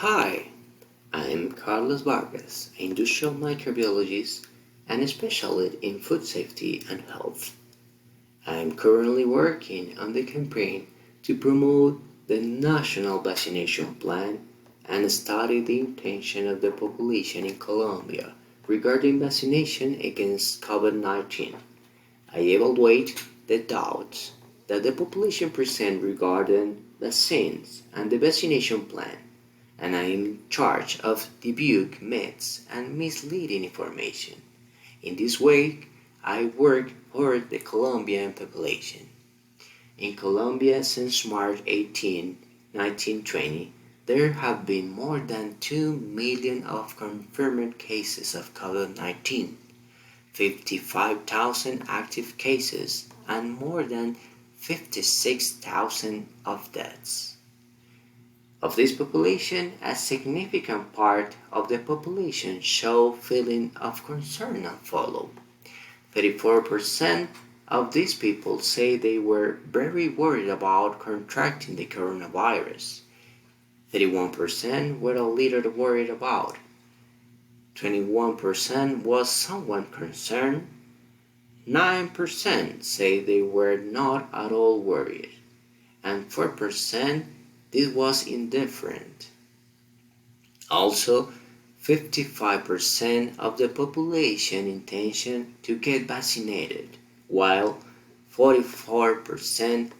Hi, I'm Carlos Vargas, industrial microbiologist and a specialist in food safety and health. I'm currently working on the campaign to promote the national vaccination plan and study the intention of the population in Colombia regarding vaccination against COVID-19. I evaluate the doubts that the population present regarding vaccines and the vaccination plan, and I am in charge of debunk myths and misleading information. In this way, I work for the Colombian population. In Colombia since March 18, 1920, there have been more than 2 million of confirmed cases of COVID-19, 55,000 active cases, and more than 56,000 of deaths. Of this population, a significant part of the population show feeling of concern and follow. 34% of these people say they were very worried about contracting the coronavirus. 31% were a little worried about. 21% was somewhat concerned. 9% say they were not at all worried. And 4% this was indifferent. Also, 55% of the population intention to get vaccinated, while 44%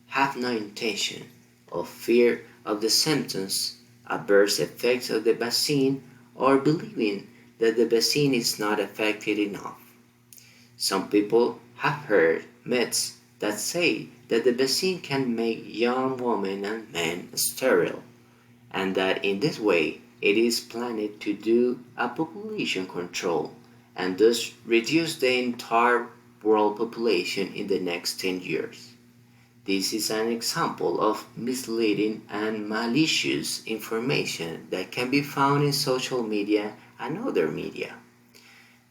have no intention or fear of the symptoms, adverse effects of the vaccine, or believing that the vaccine is not effective enough. Some people have heard myths that say that the vaccine can make young women and men sterile, and that in this way it is planned to do a population control and thus reduce the entire world population in the next 10 years. This is an example of misleading and malicious information that can be found in social media and other media.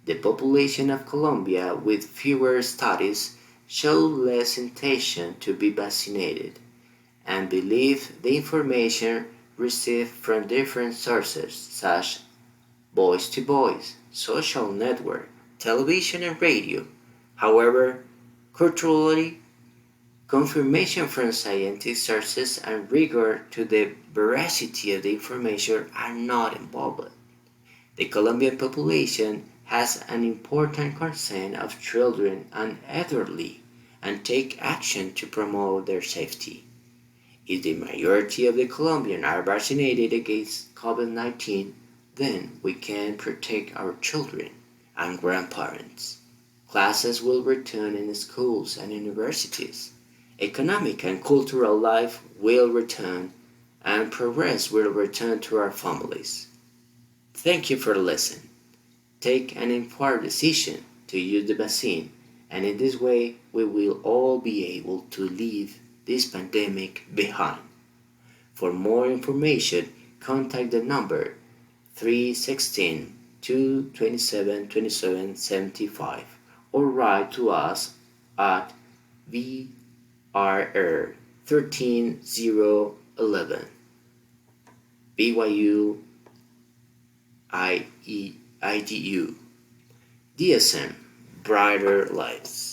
The population of Colombia with fewer studies show less intention to be vaccinated and believe the information received from different sources such as voice to voice, social network, television and radio. However, culturally, confirmation from scientific sources and rigor to the veracity of the information are not involved. The Colombian population has an important concern of children and elderly and take action to promote their safety. If the majority of the Colombians are vaccinated against COVID-19, then we can protect our children and grandparents. Classes will return in schools and universities. Economic and cultural life will return, and progress will return to our families. Thank you for listening. Take an informed decision to use the vaccine, and in this way we will all be able to leave this pandemic behind. For more information, contact the number 316 227 2775 or write to us at VRR 13011 BYU IDU DSM Brighter Lives.